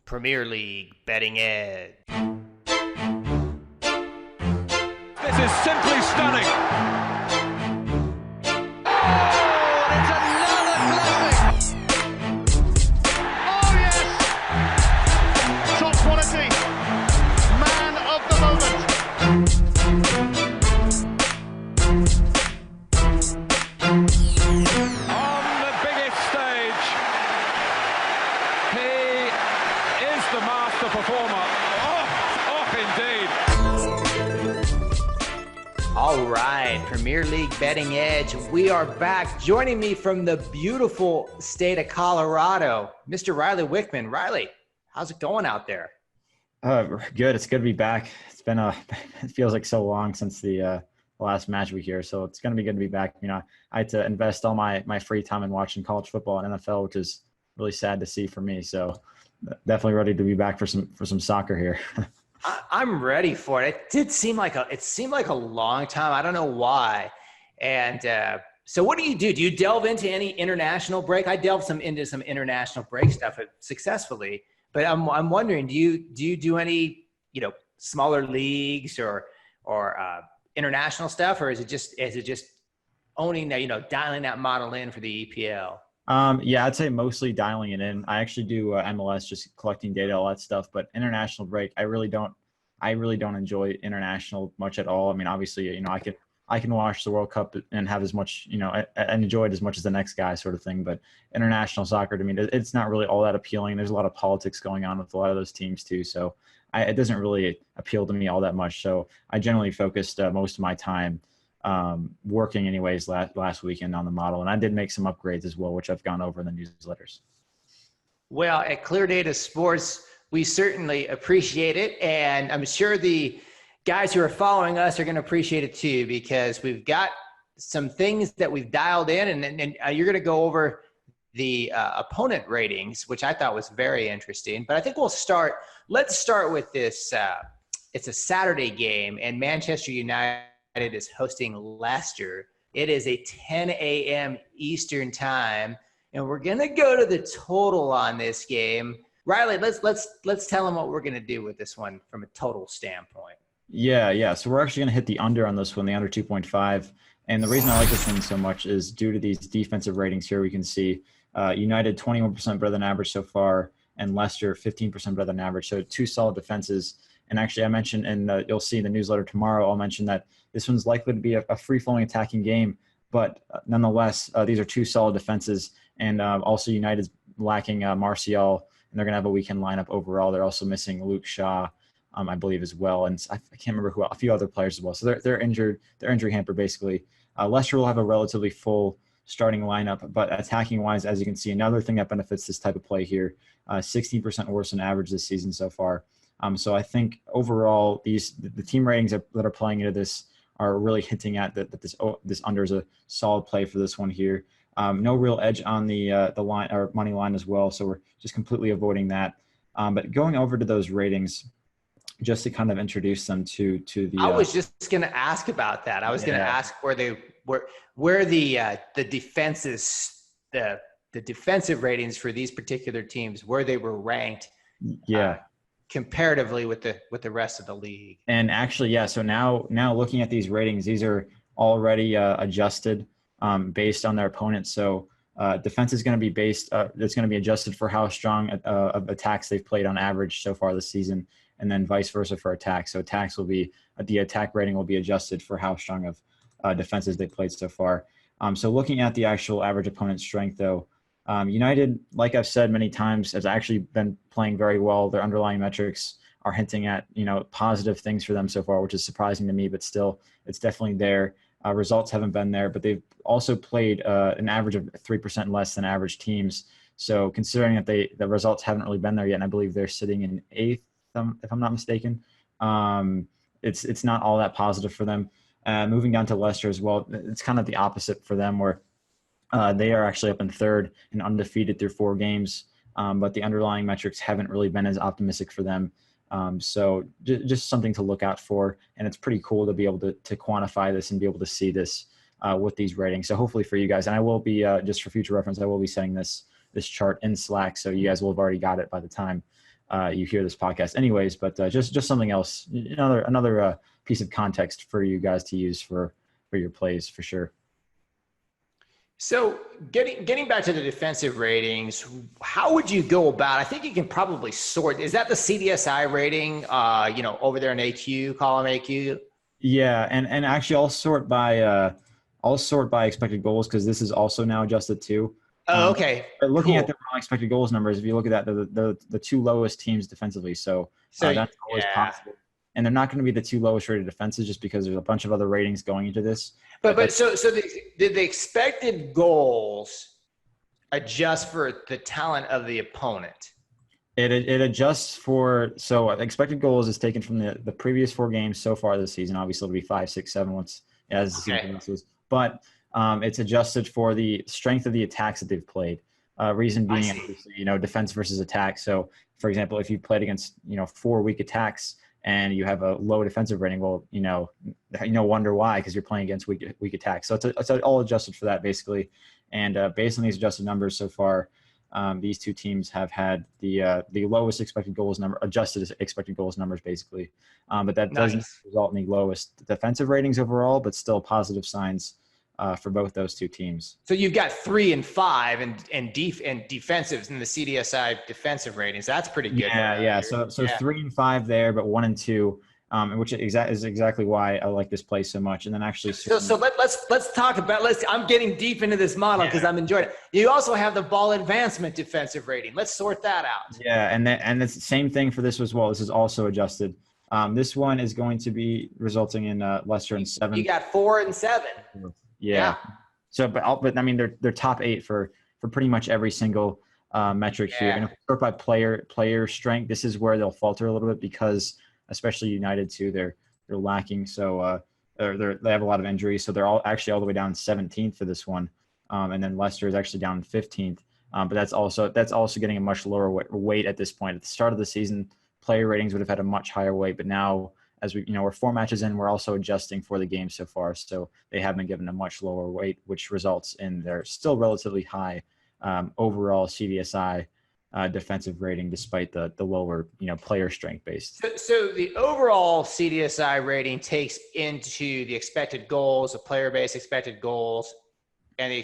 Premier League betting edge. This is simply stunning. Oh, it's another blessing. Oh, yes. Top quality. Man of the moment. On the biggest stage, he is the master performer. Oh, indeed. All right, Premier League betting edge. We are back. Joining me from the beautiful state of Colorado, Mr. Riley Wickman. Riley, how's it going out there? Good. It's good to be back. It's been it feels like so long since the last match week here. So it's going to be good to be back. You know, I had to invest all my free time in watching college football and NFL, which is really sad to see for me. So definitely ready to be back for some soccer here. I'm ready for it. It seemed like a long time. I don't know why. And so what do? Do you delve into any international break? I delved into some international break stuff successfully, but I'm wondering, do you do any, smaller leagues or international stuff, or is it just owning that, dialing that model in for the EPL? Yeah, I'd say mostly dialing it in. I actually do MLS, just collecting data, all that stuff. But international break, I really don't enjoy international much at all. I mean, obviously, I can watch the World Cup and have as much, and enjoy it as much as the next guy, sort of thing. But international soccer, to me, it's not really all that appealing. There's a lot of politics going on with a lot of those teams too, so it doesn't really appeal to me all that much. So I generally focused most of my time working anyways last weekend on the model, and I did make some upgrades as well, which I've gone over in the newsletters. Well, at Clear Data Sports, we certainly appreciate it, and I'm sure the guys who are following us are going to appreciate it too, because we've got some things that we've dialed in, and you're going to go over the opponent ratings, which I thought was very interesting. But I think let's start with this. It's a Saturday game, and Manchester United is hosting Leicester. It is a 10 a.m. Eastern time, and we're gonna go to the total on this game. Riley, let's tell them what we're gonna do with this one from a total standpoint. Yeah. So we're actually gonna hit the under on this one, the under 2.5. And the reason I like this one so much is due to these defensive ratings here. We can see United 21% better than average so far, and Leicester 15% better than average. So two solid defenses. And actually, I mentioned, and you'll see in the newsletter tomorrow, I'll mention that this one's likely to be a free-flowing attacking game. But nonetheless, these are two solid defenses. And also United's lacking Martial, and they're going to have a weekend lineup overall. They're also missing Luke Shaw, I believe, as well. And I can't remember a few other players as well. So they're injured. They're injury hampered, basically. Leicester will have a relatively full starting lineup. But attacking-wise, as you can see, another thing that benefits this type of play here, 16% worse than average this season so far. So I think overall, the team ratings that are playing into this are really hinting at that this under is a solid play for this one here. No real edge on the line or money line as well, so we're just completely avoiding that. But going over to those ratings, just to kind of introduce them to the. I was just going to ask about that. I was going to ask where the defenses, the defensive ratings for these particular teams, where they were ranked. Yeah. Comparatively with the rest of the league. And actually, yeah, so now looking at these ratings, these are already adjusted based on their opponents. So defense is going to be it's going to be adjusted for how strong of attacks they've played on average so far this season, and then vice versa for attacks. So attacks the attack rating will be adjusted for how strong of defenses they played so far. So looking at the actual average opponent strength, though, United, like I've said many times, has actually been playing very well. Their underlying metrics are hinting at, positive things for them so far, which is surprising to me, but still, it's definitely there. Results haven't been there, but they've also played an average of 3% less than average teams. So considering that the results haven't really been there yet, and I believe they're sitting in 8th, if I'm not mistaken, it's not all that positive for them. Moving down to Leicester as well, it's kind of the opposite for them, where they are actually up in 3rd and undefeated through 4 games, but the underlying metrics haven't really been as optimistic for them. So just something to look out for, and it's pretty cool to be able to quantify this and be able to see this with these ratings. So hopefully for you guys, and I will be, just for future reference, I will be setting this chart in Slack, so you guys will have already got it by the time you hear this podcast anyways, but just something else, another piece of context for you guys to use for your plays for sure. So getting back to the defensive ratings, how would you go about? I think you can probably sort. Is that the CDSI rating? Over there in AQ, column AQ. Yeah, and actually I'll sort by expected goals because this is also now adjusted too. Oh, okay. But looking Cool. at the raw expected goals numbers, if you look at that, the two lowest teams defensively. So that's always possible. And they're not going to be the two lowest rated defenses just because there's a bunch of other ratings going into this. But so did the expected goals adjust for the talent of the opponent? It adjusts so expected goals is taken from the previous 4 games so far this season. Obviously, it'll be 5, 6, 7 once as the season progresses. But it's adjusted for the strength of the attacks that they've played. Reason being, obviously, defense versus attack. So, for example, if you played against 4 weak attacks and you have a low defensive rating, well, wonder why, because you're playing against weak attacks. So it's all adjusted for that basically. And based on these adjusted numbers so far, these two teams have had the lowest expected goals number, adjusted expected goals numbers basically. But that doesn't result in the lowest defensive ratings overall, but still positive signs for both those two teams. So you've got 3 and 5 and defensives in the CDSI defensive ratings. That's pretty good. Yeah. So 3 and 5 there, but 1 and 2, which is exactly why I like this play so much. And then actually, so let's talk about. I'm getting deep into this model because I'm enjoying it. You also have the ball advancement defensive rating. Let's sort that out. Yeah, and it's the same thing for this as well. This is also adjusted. This one is going to be resulting in Leicester in 7. You got 4 and 7. Yeah. So, but I mean, they're top 8 for pretty much every single metric here. And if we sort by player strength, this is where they'll falter a little bit because, especially United too, they're lacking. So they have a lot of injuries. So they're all the way down 17th for this one, and then Leicester is actually down 15th. But that's also getting a much lower weight at this point. At the start of the season, player ratings would have had a much higher weight, but now, as we're 4 matches in, we're also adjusting for the game so far. So they have been given a much lower weight, which results in their still relatively high overall CDSI defensive rating, despite the lower, player strength based. So the overall CDSI rating takes into the expected goals, the player base expected goals, and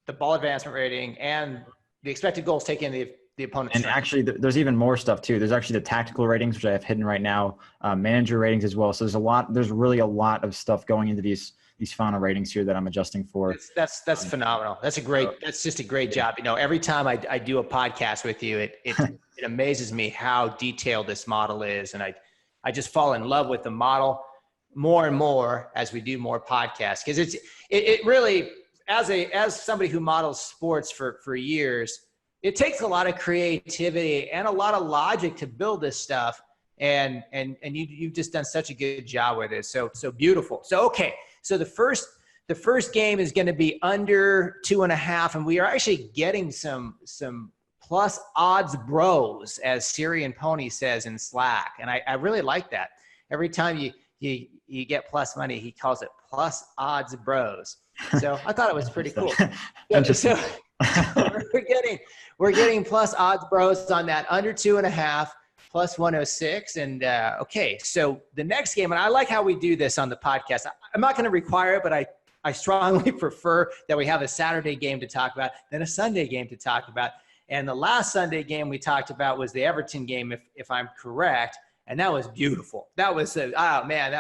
the ball advancement rating, and the expected goals take in the opponent's and strength. Actually, there's even more stuff too. There's actually the tactical ratings, which I have hidden right now, manager ratings as well. So there's really a lot of stuff going into these final ratings here that I'm adjusting for. That's phenomenal. That's just a great job. Every time I do a podcast with you, it amazes me how detailed this model is. And I just fall in love with the model more and more as we do more podcasts. Cause it really, as somebody who models sports for years, it takes a lot of creativity and a lot of logic to build this stuff. And you've just done such a good job with it. So beautiful. So, okay. So the first game is going to be under 2.5, and we are actually getting some plus odds bros, as Syrian Pony says in Slack, and I really like that. Every time you get plus money, he calls it plus odds bros. So I thought it was pretty cool. So we're getting plus odds bros on that under 2.5. Plus 106. And okay, so the next game, and I like how we do this on the podcast. I'm not going to require it, but I strongly prefer that we have a Saturday game to talk about than a Sunday game to talk about. And the last Sunday game we talked about was the Everton game, if I'm correct. And that was beautiful. That was that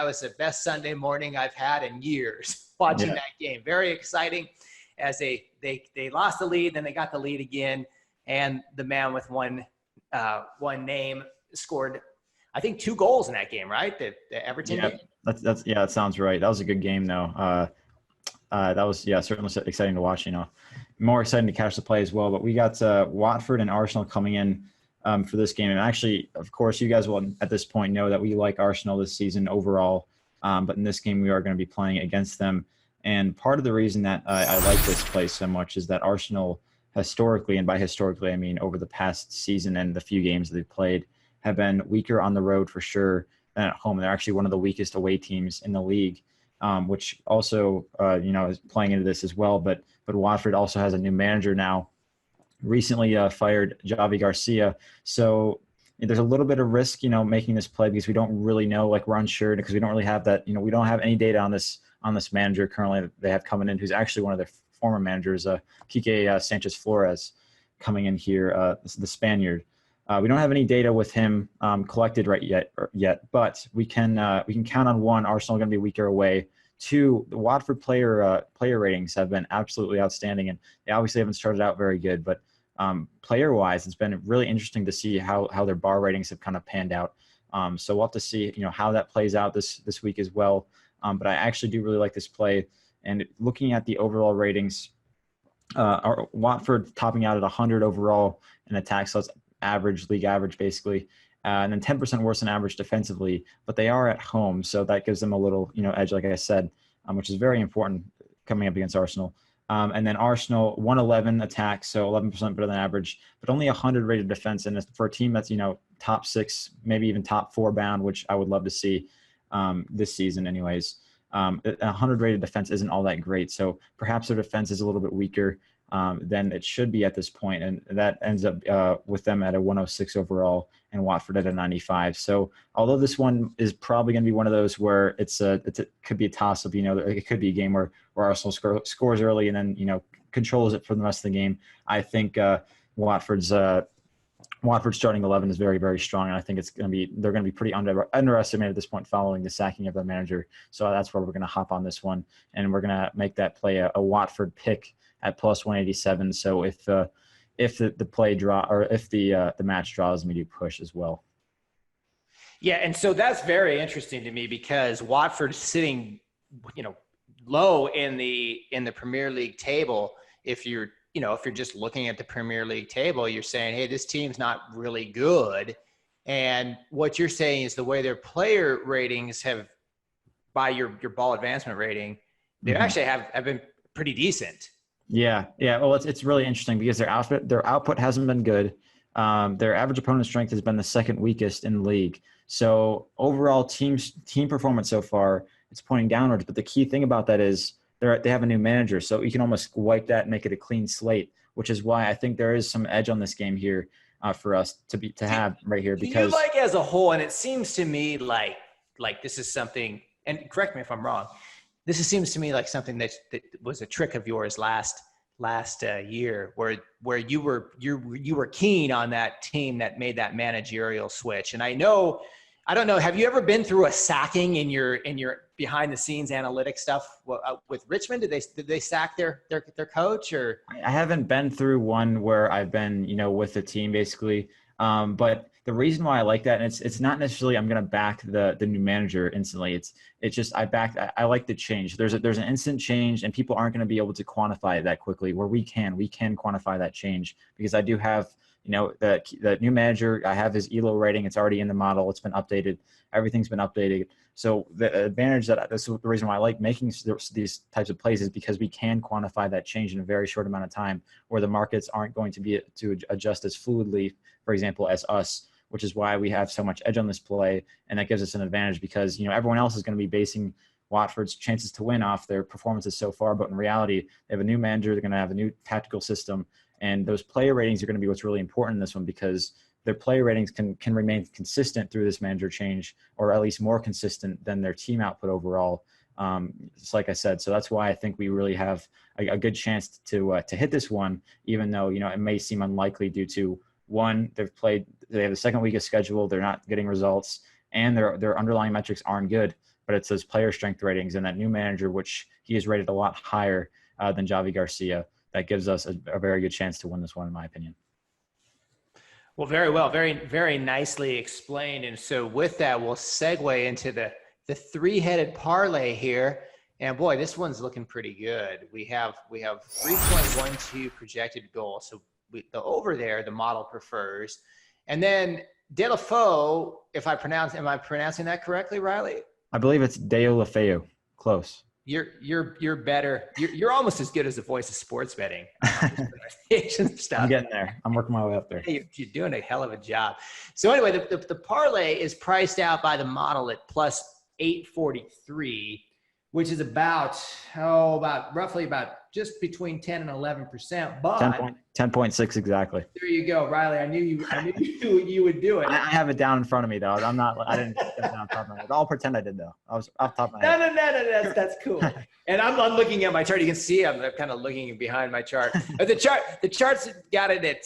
was the best Sunday morning I've had in years watching that game. Very exciting as they lost the lead, then they got the lead again. And the man with one name scored, I think, 2 goals in that game, right? The Everton game? That sounds right. That was a good game, though. That was, certainly exciting to watch, More exciting to catch the play as well. But we got Watford and Arsenal coming in for this game. And actually, of course, you guys will at this point know that we like Arsenal this season overall. But in this game, we are going to be playing against them. And part of the reason that I like this play so much is that Arsenal historically, and by historically, I mean over the past season and the few games that they've played, have been weaker on the road for sure than at home. They're actually one of the weakest away teams in the league, which also, is playing into this as well. But Watford also has a new manager now, recently fired Javi Garcia. So there's a little bit of risk, making this play because we don't really know, like we're unsure because we don't really have that, we don't have any data on this manager currently that they have coming in, who's actually one of their former managers, Kike Sanchez Flores, coming in here, the Spaniard. We don't have any data with him collected yet, but we can count on one. Arsenal are going to be a weaker away. Two, the Watford player ratings have been absolutely outstanding, and they obviously haven't started out very good. But player-wise, it's been really interesting to see how their bar ratings have kind of panned out. So we'll have to see how that plays out this week as well. But I actually do really like this play. And looking at the overall ratings, our Watford topping out at 100 overall in attack, so that's league average basically, and then 10% worse than average defensively, but they are at home, so that gives them a little edge, like I said, which is very important coming up against Arsenal. And then Arsenal 111 attack, so 11% better than average, but only 100 rated defense, and for a team that's top 6, maybe even top 4 bound, which I would love to see this season anyways. 100 rated defense isn't all that great, so perhaps their defense is a little bit weaker than it should be at this point, and that ends up with them at a 106 overall and Watford at a 95. So although this one is probably going to be one of those where it could be a toss-up, it could be a game where Arsenal scores early and then controls it for the rest of the game. I think Watford's starting 11 is very, very strong, and I think they're going to be pretty underestimated at this point following the sacking of their manager. So that's where we're going to hop on this one, and we're going to make that play a Watford pick at plus 187. So if the play draw, or if the match draws, we do push as well. Yeah, and so that's very interesting to me because Watford is sitting, low in the Premier League table. If you're just looking at the Premier League table, you're saying, hey, this team's not really good. And what you're saying is the way their player ratings have, by your ball advancement rating, they actually have been pretty decent. Yeah. Well, it's really interesting because their output hasn't been good. Their average opponent strength has been the second weakest in the league. So overall team performance so far, it's pointing downwards. But the key thing about that is they have a new manager, so you can almost wipe that and make it a clean slate, which is why I think there is some edge on this game here for us to have right here. Because you like as a whole, and it seems to me like this is something, and correct me if I'm wrong, this seems to me like something that was a trick of yours last year, where you were keen on that team that made that managerial switch. And I don't know, have you ever been through a sacking in your behind the scenes analytic stuff with Richmond? Did they sack their coach? Or I haven't been through one where I've been with the team basically, but the reason why I like that, and it's not necessarily I'm going to back the new manager instantly. It's just I like the change. There's an instant change, and people aren't going to be able to quantify it that quickly. Where we can quantify that change because I do have the new manager. I have his ELO rating. It's already in the model. It's been updated. Everything's been updated. So the advantage that's the reason why I like making these types of plays is because we can quantify that change in a very short amount of time, where the markets aren't going to be to adjust as fluidly, for example, as us, which is why we have so much edge on this play. And that gives us an advantage because, everyone else is going to be basing Watford's chances to win off their performances so far. But in reality, they have a new manager. They're going to have a new tactical system. And those player ratings are going to be what's really important in this one because their player ratings can remain consistent through this manager change, or at least more consistent than their team output overall. Just like I said, so that's why I think we really have a good chance to hit this one, even though, it may seem unlikely due to, one, they have the second weakest schedule, they're not getting results, and their underlying metrics aren't good, but it says player strength ratings and that new manager, which he is rated a lot higher than Javi Garcia. That gives us a very good chance to win this one, in my opinion. Well, very well, very, very nicely explained. And so with that, we'll segue into the three-headed parlay here. And boy, this one's looking pretty good. We have 3.12 projected goals. So the over there, the model prefers. And then Delafeu, am I pronouncing that correctly, Riley? I believe it's Deulofeu. Close. You're better. You're almost as good as the voice of sports betting. Stuff. I'm getting there. I'm working my way up there. You're doing a hell of a job. So anyway, the parlay is priced out by the model at plus 843. which is about roughly just between 10 and 11%. But 10.6 exactly. There you go, Riley. I knew you would do it. I have it down in front of me though. I didn't get it down top of my head. I'll pretend I did though. I was off the top of my head. No. That's cool. And I'm looking at my chart. You can see I'm kind of looking behind my chart. But the chart's got it at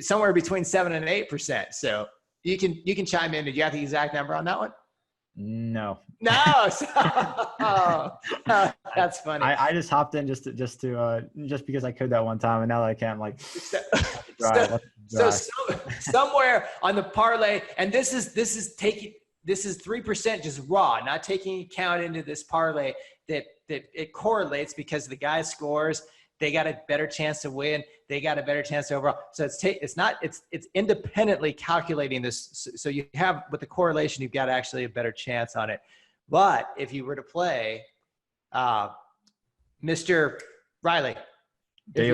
somewhere between 7 and 8%. So you can chime in. Did you have the exact number on that one? No. That's funny. I just hopped in just because I could that one time, and now that I can't, I'm like, so somewhere on the parlay, and this is 3% just raw, not taking account into this parlay that it correlates because the guy scores, they got a better chance to win, they got a better chance overall. So it's independently calculating this. So you have, with the correlation, you've got actually a better chance on it. But if you were to play Mr. Riley, there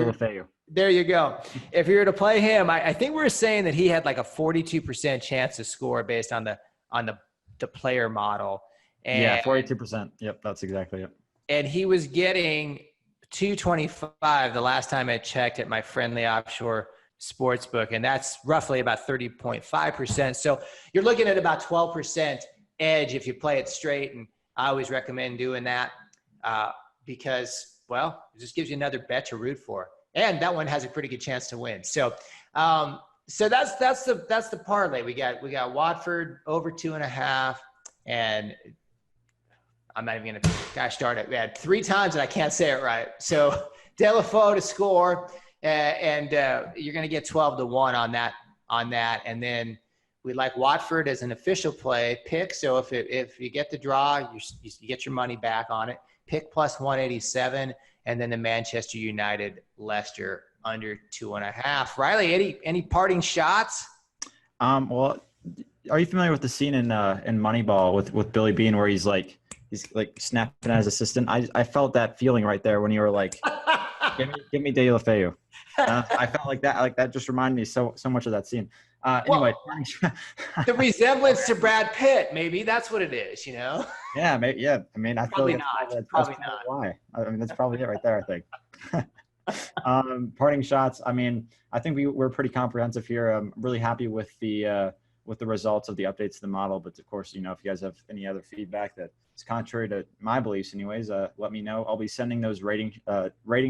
you go. If you were to play him, I think we were saying that he had like a 42% chance to score based on the player model. And, yeah, 42%. Yep, that's exactly it. And he was getting 225 the last time I checked at my friendly offshore sports book, and that's roughly about 30.5%. So you're looking at about 12% edge if you play it straight, and I always recommend doing that because, well, it just gives you another bet to root for, and that one has a pretty good chance to win. So that's the parlay. We got Watford over 2.5, and I'm not even gonna start it. We had 3 times and I can't say it right. So Deulofeu to score, and you're gonna get 12-1 on that. And then we like Watford as an official play pick. So if you get the draw, you get your money back on it. Pick plus 187, and then the Manchester United Leicester under 2.5. Riley, any parting shots? Well, are you familiar with the scene in Moneyball with Billy Beane where he's like snapping at his assistant? I felt that feeling right there when you were like, give me Deulofeu. I felt like that. Like that just reminded me so much of that scene. Anyway, the resemblance to Brad Pitt, maybe that's what it is, you know? Yeah, maybe, yeah. I mean, I probably feel like that's probably not why. I mean, that's probably it right there, I think. Parting shots. I mean, I think we're pretty comprehensive here. I'm really happy with the results of the updates to the model. But of course, you know, if you guys have any other feedback that is contrary to my beliefs, anyways, let me know. I'll be sending those rating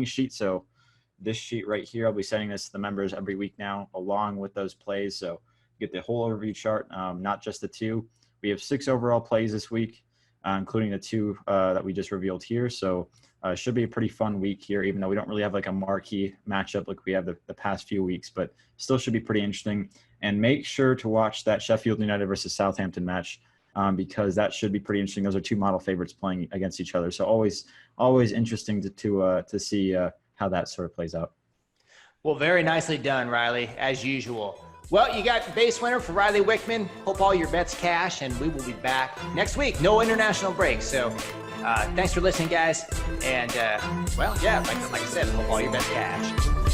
sheets. So this sheet right here, I'll be sending this to the members every week now, along with those plays. So you get the whole overview chart, not just the 2. We have 6 overall plays this week, including the 2 that we just revealed here. So it should be a pretty fun week here, even though we don't really have like a marquee matchup like we have the past few weeks, but still should be pretty interesting. And make sure to watch that Sheffield United versus Southampton match because that should be pretty interesting. Those are 2 model favorites playing against each other. So always interesting to see how that sort of plays out. Well, very nicely done, Riley, as usual. Well, you got base winner for Riley Wickman. Hope all your bets cash, and we will be back next week. No international break. So thanks for listening, guys. And, well, yeah, like I said, hope all your bets cash.